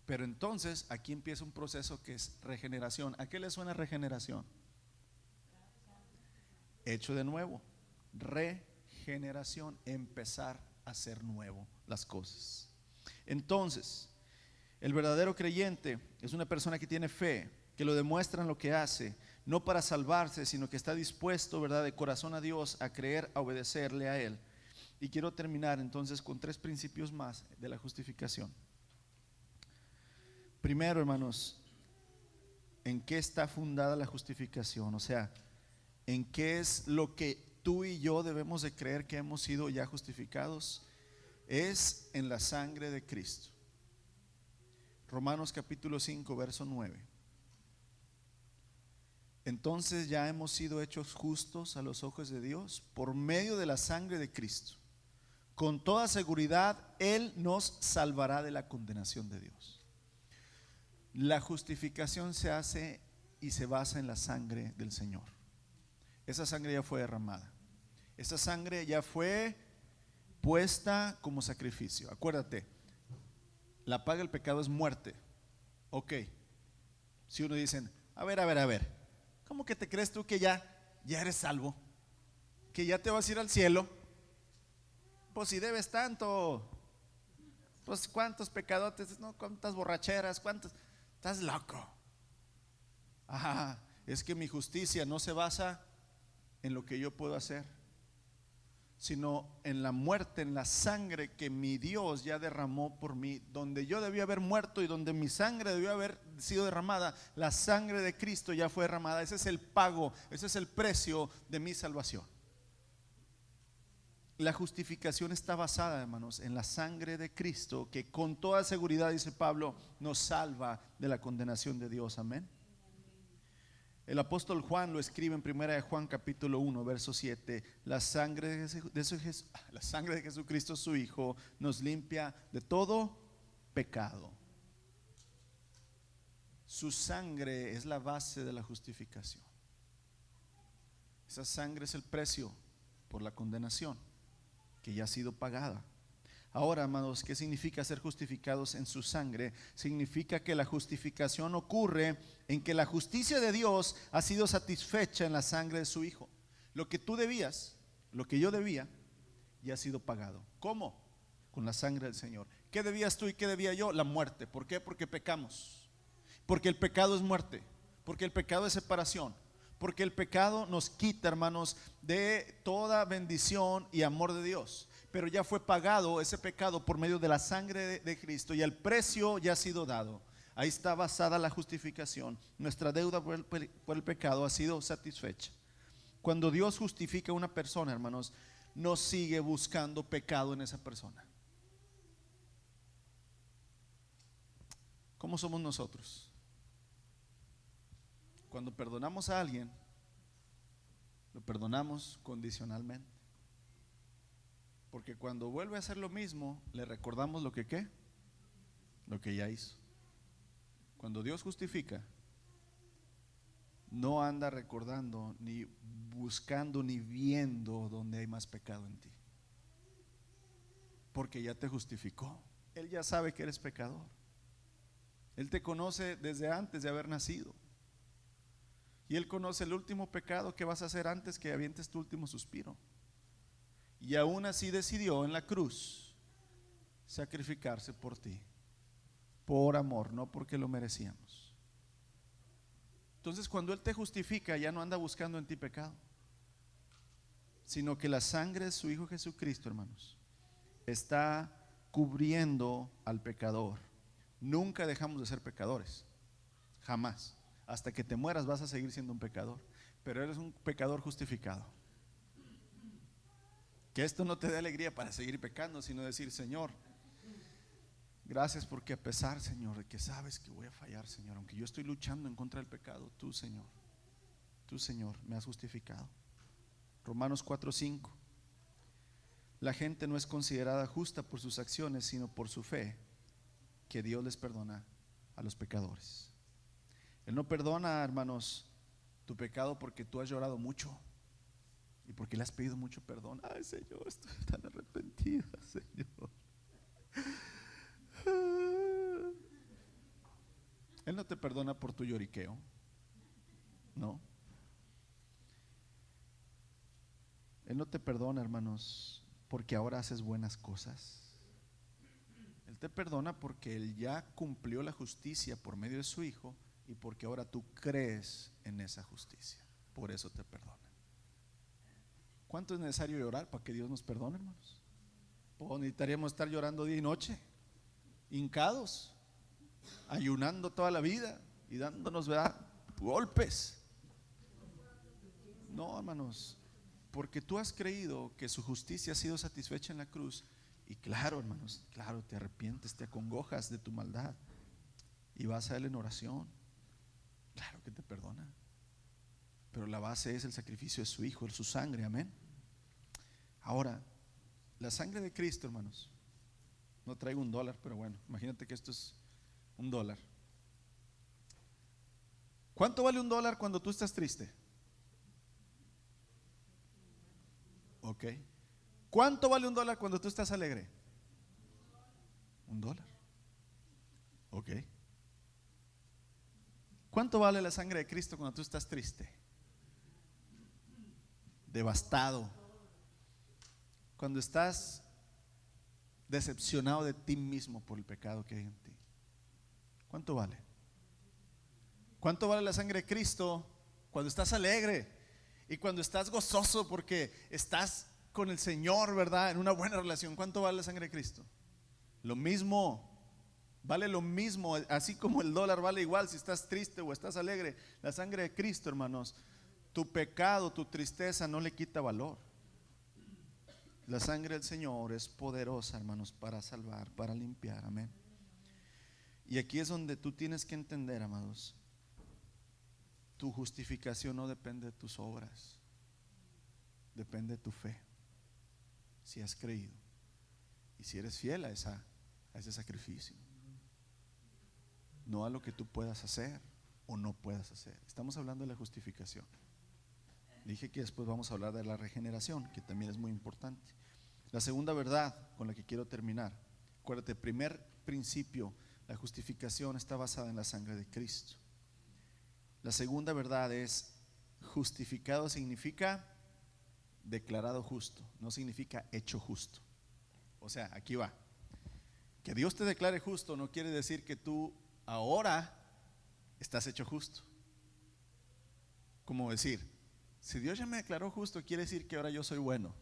Pero entonces aquí empieza un proceso que es regeneración. ¿A qué le suena regeneración? Hecho de nuevo. Regeneración, empezar a hacer nuevo las cosas. Entonces, el verdadero creyente es una persona que tiene fe, que lo demuestra en lo que hace, no para salvarse, sino que está dispuesto, ¿verdad?, de corazón a Dios, a creer, a obedecerle a Él. Y quiero terminar entonces con 3 principios más de la justificación. Primero, hermanos, ¿en qué está fundada la justificación? O sea, ¿en qué es lo que tú y yo debemos de creer que hemos sido ya justificados? Es en la sangre de Cristo. Romanos capítulo 5, verso 9. Entonces ya hemos sido hechos justos a los ojos de Dios por medio de la sangre de Cristo. Con toda seguridad Él nos salvará de la condenación de Dios. La justificación se hace y se basa en la sangre del Señor. Esa sangre ya fue derramada. Esa sangre ya fue puesta como sacrificio. Acuérdate, la paga del pecado es muerte. Ok. Si uno dice, a ver, ¿cómo que te crees tú que ya eres salvo? Que ya te vas a ir al cielo. Pues si debes tanto, pues cuántos pecadotes, no, cuántas borracheras, cuántos, estás loco. Es que mi justicia no se basa en lo que yo puedo hacer, sino en la muerte, en la sangre que mi Dios ya derramó por mí. Donde yo debía haber muerto y donde mi sangre debió haber sido derramada, la sangre de Cristo ya fue derramada. Ese es el pago, ese es el precio de mi salvación. La justificación está basada, hermanos, en la sangre de Cristo, que con toda seguridad, dice Pablo, nos salva de la condenación de Dios. Amén. El apóstol Juan lo escribe en 1 de Juan capítulo 1, verso 7. La sangre de Jesucristo, su Hijo, nos limpia de todo pecado. Su sangre es la base de la justificación. Esa sangre es el precio por la condenación que ya ha sido pagada. Ahora, amados, ¿qué significa ser justificados en su sangre? Significa que la justificación ocurre en que la justicia de Dios ha sido satisfecha en la sangre de su Hijo. Lo que tú debías, lo que yo debía, ya ha sido pagado. ¿Cómo? Con la sangre del Señor. ¿Qué debías tú y qué debía yo? La muerte. ¿Por qué? Porque pecamos. Porque el pecado es muerte. Porque el pecado es separación. Porque el pecado nos quita, hermanos, de toda bendición y amor de Dios. Pero ya fue pagado ese pecado por medio de la sangre de Cristo y el precio ya ha sido dado. Ahí está basada la justificación. Nuestra deuda por el pecado ha sido satisfecha. Cuando Dios justifica a una persona, hermanos, no sigue buscando pecado en esa persona. ¿Cómo somos nosotros? Cuando perdonamos a alguien, lo perdonamos condicionalmente. Porque cuando vuelve a hacer lo mismo, le recordamos lo que ¿qué? Lo que ya hizo. Cuando Dios justifica, no anda recordando, ni buscando, ni viendo donde hay más pecado en ti. Porque ya te justificó. Él ya sabe que eres pecador. Él te conoce desde antes de haber nacido. Y Él conoce el último pecado que vas a hacer antes que avientes tu último suspiro. Y aún así decidió en la cruz sacrificarse por ti, por amor, no porque lo merecíamos. Entonces, cuando Él te justifica, ya no anda buscando en ti pecado, sino que la sangre de su Hijo Jesucristo, hermanos, está cubriendo al pecador. Nunca dejamos de ser pecadores, jamás. Hasta que te mueras vas a seguir siendo un pecador, pero eres un pecador justificado. Que esto no te dé alegría para seguir pecando, sino decir: Señor, Gracias porque a pesar, Señor, de que sabes que voy a fallar, Señor, aunque yo estoy luchando en contra del pecado, tú, Señor, me has justificado. Romanos 4:5. La gente no es considerada justa por sus acciones, sino por su fe, que Dios les perdona a los pecadores. Él no perdona, hermanos, tu pecado porque tú has llorado mucho y porque le has pedido mucho perdón. Ay, Señor, estoy tan arrepentida, Señor. Él no te perdona por tu lloriqueo, no. Él no te perdona, hermanos, porque ahora haces buenas cosas. Él te perdona porque Él ya cumplió la justicia por medio de su Hijo y porque ahora tú crees en esa justicia. Por eso te perdona. ¿Cuánto es necesario llorar para que Dios nos perdone, hermanos? ¿O necesitaríamos estar llorando día y noche, hincados, ayunando toda la vida y dándonos, ¿verdad?, golpes? No, hermanos, porque tú has creído que su justicia ha sido satisfecha en la cruz. Y claro, hermanos, claro, te arrepientes, te acongojas de tu maldad y vas a Él en oración. Claro que te perdona, pero la base es el sacrificio de su Hijo, su sangre, amén. Ahora, la sangre de Cristo, hermanos, no traigo $1, pero bueno, imagínate que esto es $1. ¿Cuánto vale $1 cuando tú estás triste? Ok. ¿Cuánto vale $1 cuando tú estás alegre? $1. Ok. ¿Cuánto vale la sangre de Cristo cuando tú estás triste, devastado, cuando estás decepcionado de ti mismo por el pecado que hay en ti? ¿Cuánto vale? ¿Cuánto vale la sangre de Cristo cuando estás alegre y cuando estás gozoso porque estás con el Señor, ¿verdad?, en una buena relación? ¿Cuánto vale la sangre de Cristo? Lo mismo, vale lo mismo, así como el dólar vale igual si estás triste o estás alegre. La sangre de Cristo, hermanos, tu pecado, tu tristeza no le quita valor. La sangre del Señor es poderosa, hermanos, para salvar, para limpiar, amén. Y aquí es donde tú tienes que entender, amados, tu justificación no depende de tus obras, depende de tu fe. Si has creído y si eres fiel a ese sacrificio, no a lo que tú puedas hacer o no puedas hacer. Estamos hablando de la justificación. Dije que después vamos a hablar de la regeneración, que también es muy importante. La segunda verdad con la que quiero terminar, acuérdate, primer principio, la justificación está basada en la sangre de Cristo. La segunda verdad es: justificado significa declarado justo, no significa hecho justo. O sea, aquí va, que Dios te declare justo no quiere decir que tú ahora estás hecho justo. Como decir, si Dios ya me declaró justo, quiere decir que ahora yo soy bueno.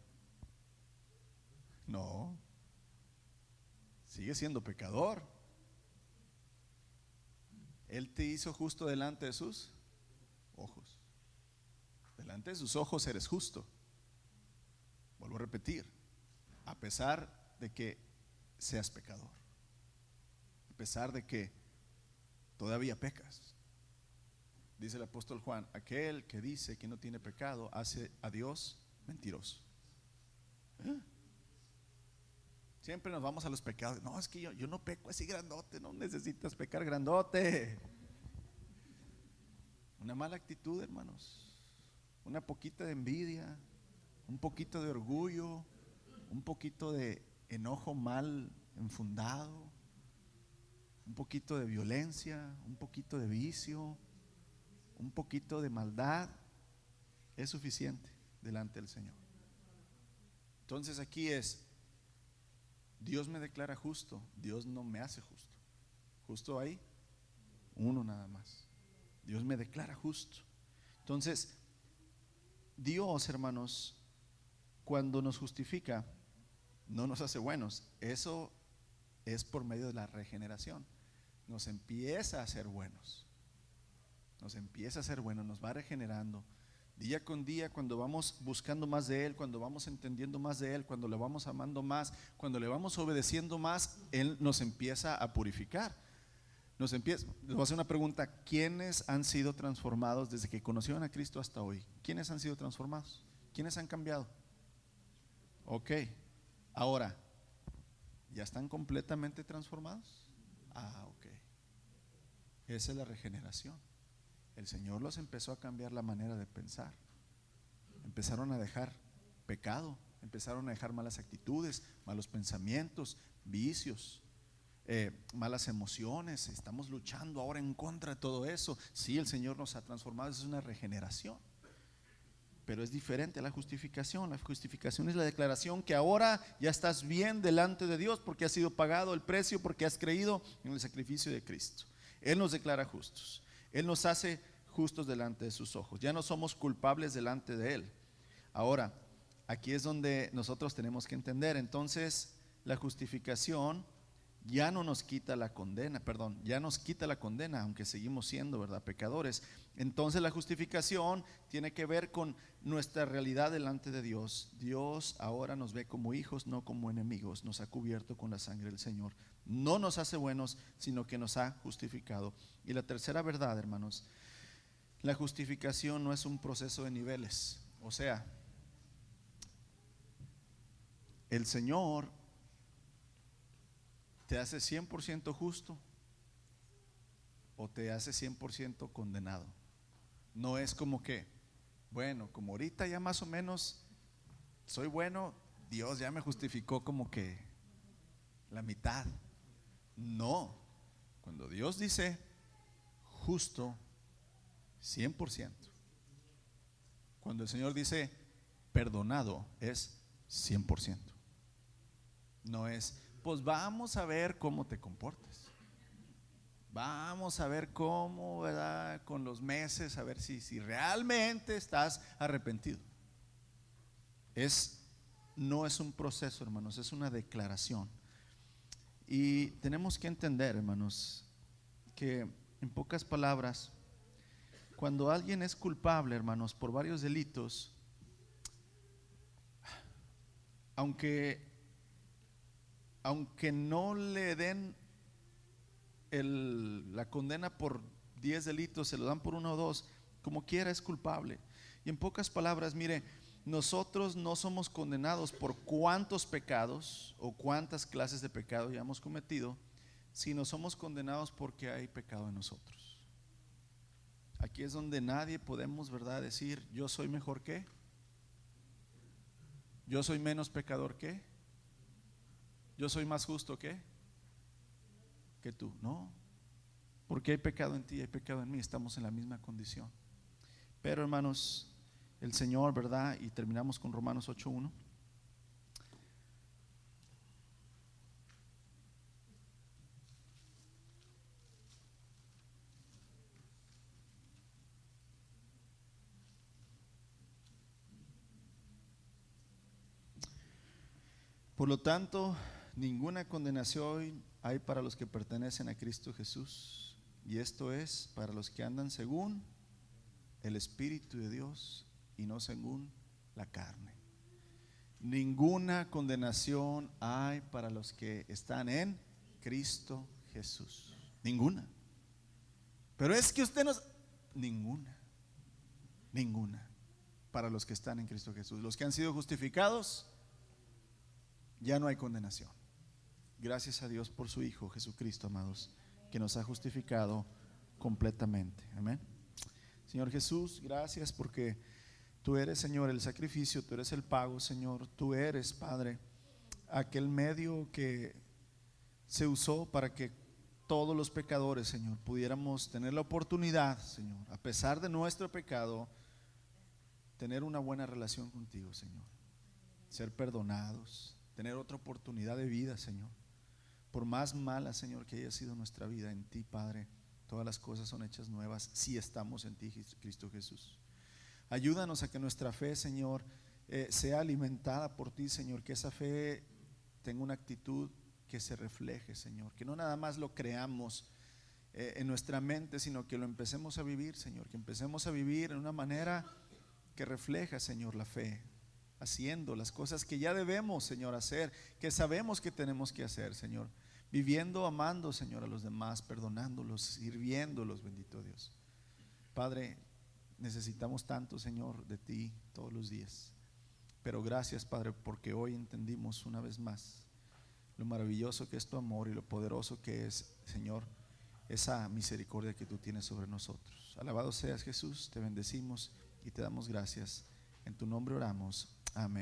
No, sigue siendo pecador. Él te hizo justo delante de sus ojos. Delante de sus ojos eres justo. Vuelvo a repetir, a pesar de que seas pecador, a pesar de que todavía pecas. Dice el apóstol Juan: aquel que dice que no tiene pecado hace a Dios mentiroso. Siempre nos vamos a los pecados. No, es que yo no peco así grandote. No necesitas pecar grandote. Una mala actitud, hermanos, una poquita de envidia, un poquito de orgullo, un poquito de enojo mal enfundado, un poquito de violencia, un poquito de vicio, un poquito de maldad, es suficiente delante del Señor. Entonces aquí es: Dios me declara justo, Dios no me hace justo. Justo hay uno nada más. Dios me declara justo. Entonces, Dios, hermanos, cuando nos justifica, no nos hace buenos. Eso es por medio de la regeneración. Nos empieza a hacer buenos. Nos empieza a hacer buenos, nos va regenerando. Día con día, cuando vamos buscando más de Él, cuando vamos entendiendo más de Él, cuando le vamos amando más, cuando le vamos obedeciendo más, Él nos empieza a purificar. Les voy a hacer una pregunta: ¿quiénes han sido transformados desde que conocieron a Cristo hasta hoy? ¿Quiénes han sido transformados? ¿Quiénes han cambiado? Ok, ahora, ¿ya están completamente transformados? Ok. Esa es la regeneración. El Señor los empezó a cambiar la manera de pensar. Empezaron a dejar pecado, empezaron a dejar malas actitudes, malos pensamientos, vicios, malas emociones. Estamos luchando ahora en contra de todo eso. Sí, el Señor nos ha transformado, es una regeneración. Pero es diferente a la justificación. La justificación es la declaración que ahora ya estás bien delante de Dios porque ha sido pagado el precio, porque has creído en el sacrificio de Cristo. Él nos declara justos. Él nos hace justos delante de sus ojos. Ya no somos culpables delante de Él. Ahora, aquí es donde nosotros tenemos que entender. Entonces, la justificación ya no nos quita la condena, perdón, ya nos quita la condena, aunque seguimos siendo, ¿verdad?, pecadores. Entonces la justificación tiene que ver con nuestra realidad delante de Dios. Dios ahora nos ve como hijos, no como enemigos. Nos ha cubierto con la sangre del Señor. No nos hace buenos, sino que nos ha justificado. Y la tercera verdad, hermanos, la justificación no es un proceso de niveles. O sea, el Señor te hace 100% justo o te hace 100% condenado. No es como que, bueno, como ahorita ya más o menos soy bueno, Dios ya me justificó como que la mitad. No, cuando Dios dice justo, 100%. Cuando el Señor dice perdonado, es 100%. No es, pues vamos a ver cómo te comportas. Vamos a ver cómo, ¿verdad?, con los meses, a ver si realmente estás arrepentido. No es un proceso, hermanos, es una declaración. Y tenemos que entender, hermanos, que en pocas palabras, cuando alguien es culpable, hermanos, por varios delitos, aunque no le den la condena por 10 delitos, se lo dan por 1 o 2, como quiera es culpable. Y en pocas palabras, mire, nosotros no somos condenados por cuántos pecados o cuántas clases de pecado ya hemos cometido, sino somos condenados porque hay pecado en nosotros. Aquí es donde nadie podemos, ¿verdad?, decir yo soy mejor que, yo soy menos pecador que, yo soy más justo que tú. No, porque hay pecado en ti, hay pecado en mí, estamos en la misma condición. Pero hermanos, el Señor, ¿verdad? Y terminamos con Romanos 8:1. Por lo tanto, ninguna condenación hay para los que pertenecen a Cristo Jesús, y esto es para los que andan según el Espíritu de Dios y no según la carne. Ninguna condenación hay para los que están en Cristo Jesús. Ninguna. Pero es que usted no. Ninguna. Ninguna. Para los que están en Cristo Jesús. Los que han sido justificados, ya no hay condenación. Gracias a Dios por su Hijo Jesucristo, amados, que nos ha justificado completamente. Amén. Señor Jesús, gracias porque tú eres, Señor, el sacrificio, tú eres el pago, Señor. Tú eres, Padre, aquel medio que se usó para que todos los pecadores, Señor, pudiéramos tener la oportunidad, Señor, a pesar de nuestro pecado, tener una buena relación contigo, Señor. Ser perdonados, tener otra oportunidad de vida, Señor. Por más mala, Señor, que haya sido nuestra vida, en ti, Padre, todas las cosas son hechas nuevas si estamos en ti, Cristo Jesús. Ayúdanos a que nuestra fe, Señor, sea alimentada por ti, Señor. Que esa fe tenga una actitud que se refleje, Señor. Que no nada más lo creamos en nuestra mente, sino que lo empecemos a vivir, Señor. Que empecemos a vivir en una manera que refleja, Señor, la fe, haciendo las cosas que ya debemos, Señor, hacer, que sabemos que tenemos que hacer, Señor, viviendo, amando, Señor, a los demás, perdonándolos, sirviéndolos, bendito Dios. Padre, necesitamos tanto, Señor, de ti todos los días, pero gracias, Padre, porque hoy entendimos una vez más lo maravilloso que es tu amor y lo poderoso que es, Señor, esa misericordia que tú tienes sobre nosotros. Alabado seas, Jesús, te bendecimos y te damos gracias. En tu nombre oramos. Amén.